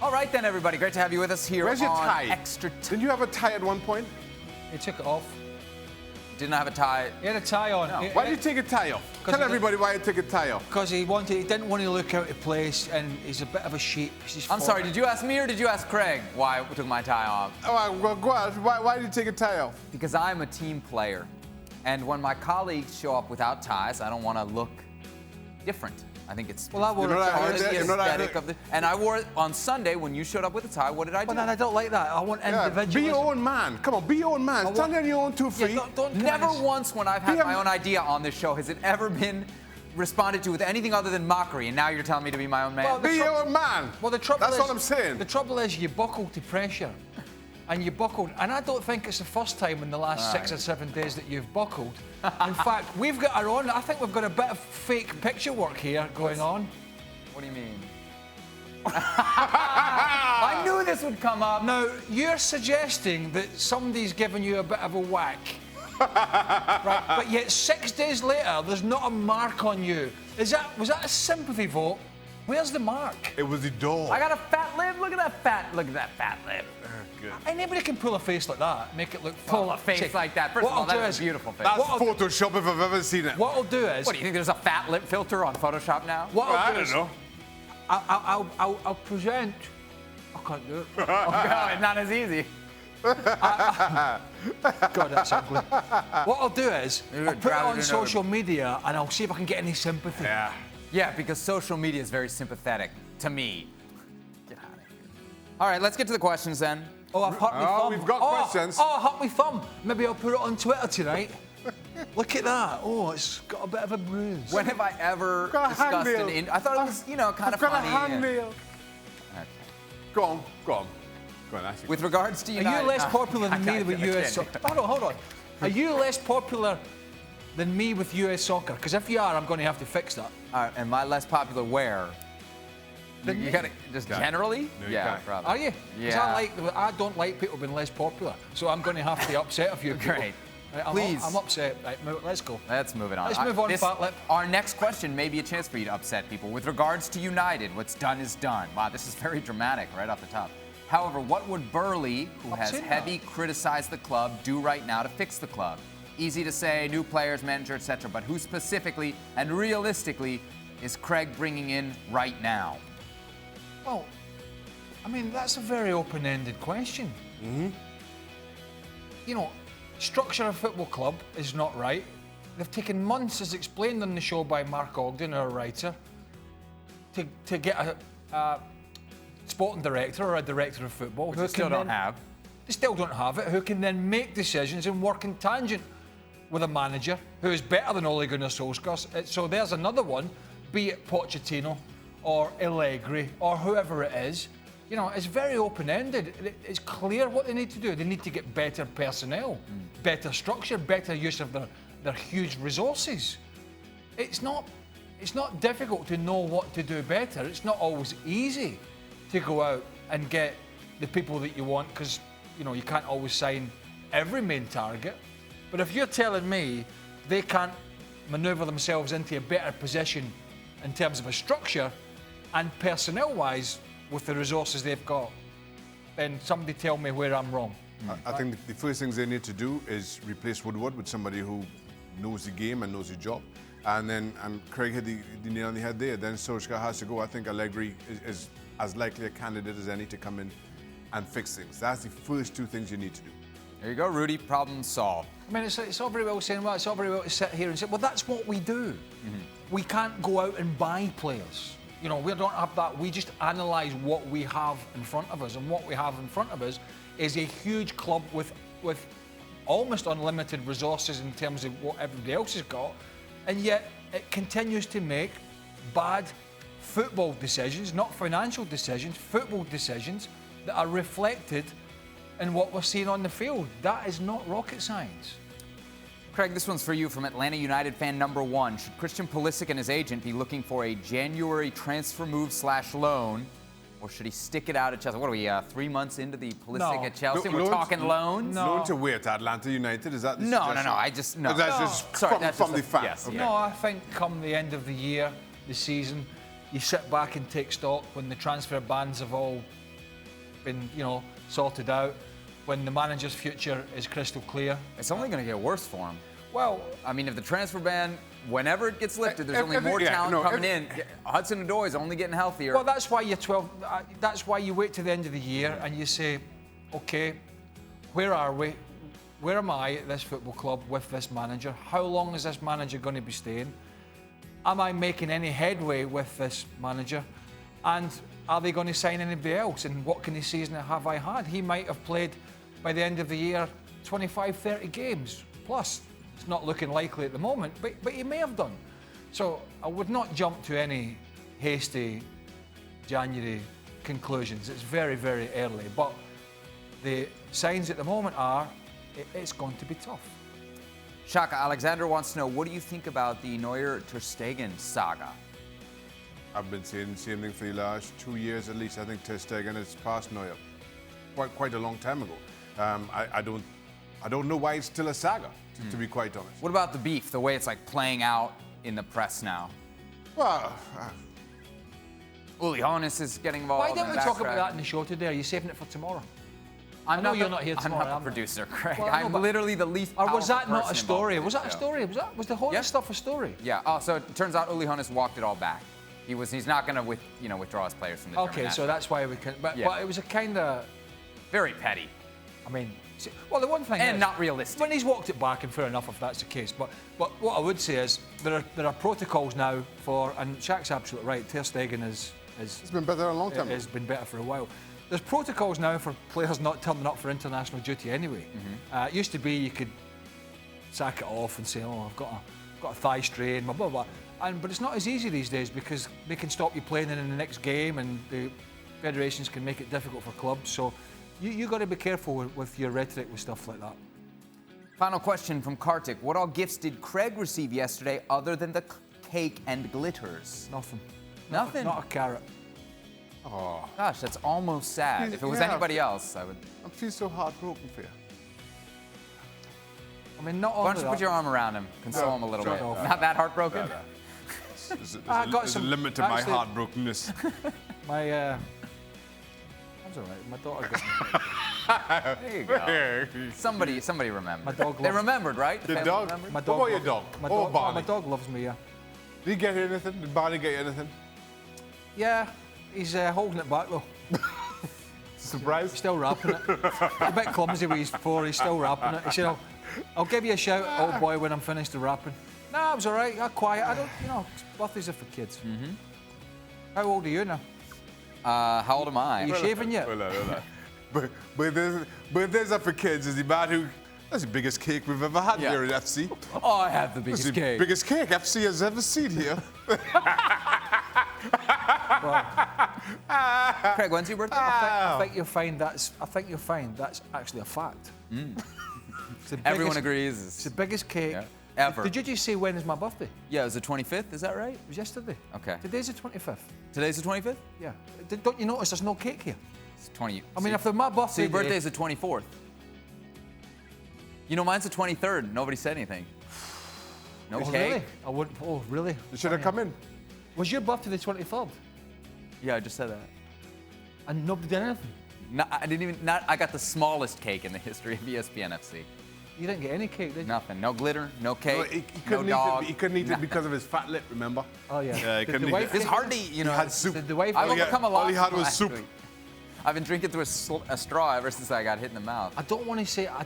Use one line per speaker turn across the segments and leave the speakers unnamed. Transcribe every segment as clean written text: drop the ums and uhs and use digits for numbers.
All right then, everybody. Great to have you with us here
Where's your
on
tie?
Extra Time.
Didn't you have a tie at one point?
He took it off.
Didn't have a tie.
He had a tie on.
No.
Why did you take a tie off? Tell everybody why you took a tie off.
Because he didn't want to look out of place, and he's a bit of a sheep.
I'm sorry, did you ask me or did you ask Craig why I took my tie off?
Oh, well, go on. Why did you take a tie off?
Because I'm a team player. And when my colleagues show up without ties, I don't want to look different. I think it's
Well, I wore a tie.
the aesthetic of the... And I wore it on Sunday when you showed up with a tie. What did I do?
But then I don't like that. I want individualism.
Be your own man. Come on, be your own man. Stand on your own 2 feet.
Never once when I've had my own idea on this show has it ever been responded to with anything other than mockery, and now you're telling me to be my own man?
Well,
be your own man.
Well, the trouble
That's
is,
what I'm saying.
The trouble is you buckle to pressure. And you buckled, and I don't think it's the first time in the last 6 or 7 days that you've buckled. In fact, we've got our own, I think we've got a bit of fake picture work here going on.
What do you mean? I knew this would come up.
Now, you're suggesting that somebody's given you a bit of a whack. Right, but yet 6 days later, there's not a mark on you. Was that a sympathy vote? Where's the mark?
It was the door.
I got a fat lip. Look at that fat lip.
Good.
Anybody can pull a face like that, make it look
Pull a face like that. First of all, that's a beautiful face.
That's Photoshop if I've ever seen it.
What I'll do is...
What, do you think there's a fat lip filter on Photoshop now?
What
I
I'll do
don't
is,
know.
I'll present... I can't do it.
Oh, God, it's not as easy.
God, that's ugly. What I'll do is, I'll put it on social media and I'll see if I can get any sympathy.
Yeah, because social media is very sympathetic to me. Get out of here. All right, let's get to the questions then.
Oh, I've hurt my thumb.
We've got questions.
Oh, I hurt my thumb. Maybe I'll put it on Twitter tonight. Look at that. Oh, it's got a bit of a bruise.
When have I ever discussed an in? I thought it was, kind of funny.
I've got a hangnail.
Okay.
Go on. Actually.
With regards to United...
Are you less popular than me with US soccer? Hold on. Are you less popular than me with US soccer? Because if you are, I'm going to have to fix that.
Am I less popular where? You gotta, just generally?
No, you
yeah,
can't.
probably.
Are you? 'Cause
Yeah.
I don't like people being less popular, so I'm going to have to upset a few people.
Great.
Right,
Please.
I'm upset. Right, let's go.
Let's move it on.
Let's move on, fat lip.
Our next question may be a chance for you to upset people. With regards to United, what's done is done. Wow, this is very dramatic right off the top. However, what would Burley, who has heavy criticized the club, do right now to fix the club? Easy to say, new players, manager, etc., but who specifically and realistically is Craig bringing in right now?
Well, I mean, that's a very open-ended question. Structure of a football club is not right. They've taken months, as explained on the show by Marc-Andre, our writer, to get a sporting director or a director of football.
Which they still don't have.
They still don't have it, who can then make decisions and work in tangent with a manager who is better than Ole Gunnar Solskjaer. So there's another one, be it Pochettino or Allegri or whoever it is. It's very open-ended. It's clear what they need to do. They need to get better personnel, better structure, better use of their huge resources. It's not difficult to know what to do better. It's not always easy to go out and get the people that you want because, you can't always sign every main target. But if you're telling me they can't manoeuvre themselves into a better position in terms of a structure and personnel-wise with the resources they've got, then somebody tell me where I'm wrong.
I think the first things they need to do is replace Woodward with somebody who knows the game and knows the job. And Craig hit the nail on the head there. Then Solskjaer has to go. I think Allegri is as likely a candidate as any to come in and fix things. That's the first two things you need to do.
There you go, Rudy. Problem solved.
I mean, it's all very well saying, well, it's all very well to sit here and say, well, that's what we do. We can't go out and buy players. We don't have that. We just analyse what we have in front of us. And what we have in front of us is a huge club with almost unlimited resources in terms of what everybody else has got. And yet it continues to make bad football decisions, not financial decisions, football decisions that are reflected in what we're seeing on the field. That is not rocket science.
Craig, this one's for you from Atlanta United fan number 1. Should Christian Pulisic and his agent be looking for a January transfer move / loan, or should he stick it out at Chelsea? What are we, 3 months into the Pulisic at Chelsea? We're talking loans?
Loan to where? To Atlanta United? Is that the
No.
suggestion? That's just
Sorry,
from the fans.
Yes,
Okay.
No, I think come the end of the year, the season, you sit back and take stock when the transfer bans have all been, sorted out, when the manager's future is crystal clear.
It's only going to get worse for him.
Well,
I mean, if the transfer ban, whenever it gets lifted, there's only more talent coming in. Hudson-Odoi is only getting healthier.
Well, that's why you're 12. That's why you wait to the end of the year and you say, okay, where are we? Where am I at this football club with this manager? How long is this manager going to be staying? Am I making any headway with this manager? And are they going to sign anybody else? And what kind of season have I had? He might have played, by the end of the year, 25, 30 games plus. It's not looking likely at the moment, but he may have done. So I would not jump to any hasty January conclusions. It's very, very early. But the signs at the moment are it's going to be tough.
Shaka, Alexander wants to know, what do you think about the Neuer-Ter Stegen saga?
I've been saying the same thing for the last 2 years at least. I think Ter Stegen is past Neuer quite a long time ago. I don't know why it's still a saga, to be quite honest.
What about the beef, the way it's like playing out in the press now?
Well,
Uli Hoeneß is getting involved.
Why didn't we talk about that in the show today? Are you saving it for tomorrow? I know you're not here tomorrow.
I'm not the producer, Craig.
Well,
I'm literally the least
Or was that
powerful
not a
person
story?
involved
Was that a story? Was the Hoeneß stuff a story?
Yeah. Oh, so it turns out Uli Hoeneß walked it all back. He's not going to withdraw his players from the German
Okay, so
national
that's why we can. But it was a kind of
very petty.
I mean, well, the one thing
and
is,
not realistic.
When he's walked it back, and fair enough if that's the case. But what I would say is there are protocols now for, and Shaq's absolutely right. Ter Stegen
it's been better a long time.
It's been better for a while. There's protocols now for players not turning up for international duty anyway. It used to be you could sack it off and say, oh, I've got a thigh strain, blah blah blah. But it's not as easy these days because they can stop you playing in the next game, and the federations can make it difficult for clubs. So you got to be careful with your rhetoric with stuff like that.
Final question from Kartik. What all gifts did Craig receive yesterday other than the cake and glitters?
Nothing.
Nothing?
Not a carrot.
Oh.
Gosh, that's almost sad. If it was anybody else, I would...
I feel so heartbroken for you.
I mean, not
Why
only
don't you
that.
put your arm around him, console him a little bit. Not that heartbroken?
There's a limit to my heartbrokenness.
My, that's all right. My daughter got me.
There you go. Somebody remembered.
My dog
They
loves-
remembered, right? The
Your
family
dog?
remembered?
My
What
dog
about your
loves-
dog?
My
Oh,
dog,
Barney.
my dog loves me, yeah.
Did he get you anything? Did Barney get you anything?
Yeah, he's holding it back though.
Surprise?
Still wrapping it. A bit clumsy with his four, he's still wrapping it. He said, I'll give you a shout, old boy, when I'm finished the wrapping. No, it was all right. I'm quiet. I don't, birthdays are for kids. How old are you now?
How old am I?
Are you shaving yet?
Birthdays are for kids. Is the man who... That's the biggest cake we've ever had
Yeah.
here at FC.
Oh, I have the
That's
biggest
the
cake.
biggest cake FC has ever seen here.
Craig, when's your birthday?
I think you'll find that's actually a fact. It's the
Everyone
biggest-
agrees.
It's the biggest cake
Yeah. Ever.
Did you just say when is my birthday?
Yeah, it was the 25th, is that right?
It was yesterday.
Okay.
Today's the 25th.
Today's the 25th?
Yeah. Don't you notice there's no cake here?
It's 20.
I mean, if they're my birthday
So your
day-
birthday's the 24th. You know, mine's the 23rd. Nobody said anything. No
Oh,
cake?
really? I wouldn't. Oh, really?
You should have come in.
Was your birthday the 23rd?
Yeah, I just said that.
And nobody did anything?
No, I didn't even. I got the smallest cake in the history of ESPNFC.
You didn't get any cake, did you?
Nothing. No glitter. No cake.
He
no dog.
he couldn't eat it because of his fat lip, remember?
Oh, yeah.
Yeah, he
Did
couldn't
the
eat
wife
it.
It's hard to eat, you know.
He had soup.
Did the wife...
I've
All he had-
overcome a lot.
all he had
from
was
last
soup.
week. I've been drinking through a straw ever since I got hit in the mouth.
I don't want to say, I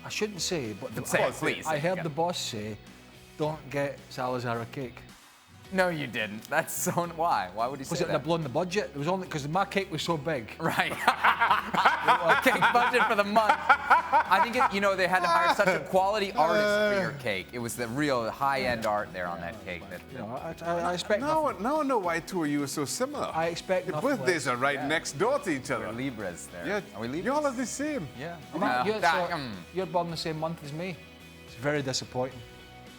shouldn't say, but
Say it, please.
I heard
Yeah.
the boss say, don't get Salazar a cake.
No, you didn't. That's so. Why? Why would you
Was
say
it they're
that?
blowing the budget? It was only because my cake was so big.
Right. Cake budget for the month. I think they had to hire such a quality artist for your cake. It was the real high-end art there on that cake.
You know, I expect
Now
nothing.
I know why two of you are so similar.
I expect
The
nothing
birthdays
less.
are right next door to each other.
We're Libras there.
Yeah,
Are we Libras?
y'all are the same.
Yeah.
You're born the same month as me. It's very disappointing.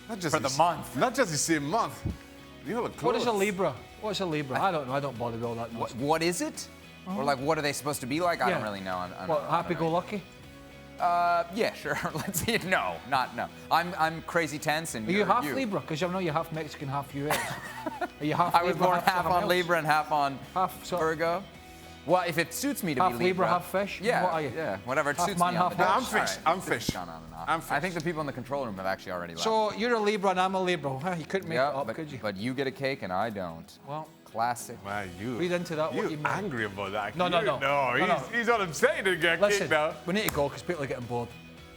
Not just
For the month.
Not just the same month. Y'all are close.
What is a Libra? What's a Libra? I don't know. I don't bother with all that.
What is it? Or like, what are they supposed to be like? I don't
Yeah.
really know.
What, happy-go-lucky?
Yeah, sure. Let's see. No. I'm crazy tense and
Are you
you're
half
you.
Libra? Because I know you're half Mexican, half US. Are you half
I was
Libra,
born half
something
on
else?
Libra and half on
Half sort of-
Virgo. Well, if it suits me to
Half
be
Libra, half fish?
Yeah,
What are you?
yeah, whatever it
Half
suits
man,
me. on
half
the day.
horse?
I'm fish.
All right,
I'm
this has
fish.
gone on and on.
I'm fish.
I think the people in the control room have actually already left.
So you're a Libra and I'm a Libra. Huh, you couldn't make it up,
but,
could you?
but you get a cake and I don't.
Well,
Classic.
Man, you.
read into that what you
You
mean.
angry about that?
No, no,
You-
no.
No, he's not upset he didn't get a
Listen,
cake now.
we need to go because people are getting bored.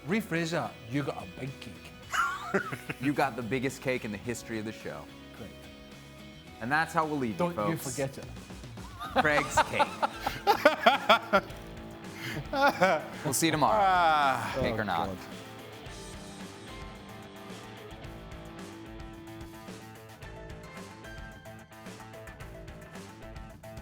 Rephrase that. You got a big cake.
You got the biggest cake in the history of the show.
Great.
And that's how we'll leave
Don't
you, folks.
you forget it.
Craig's cake. We'll see you tomorrow. Cake or not.
God.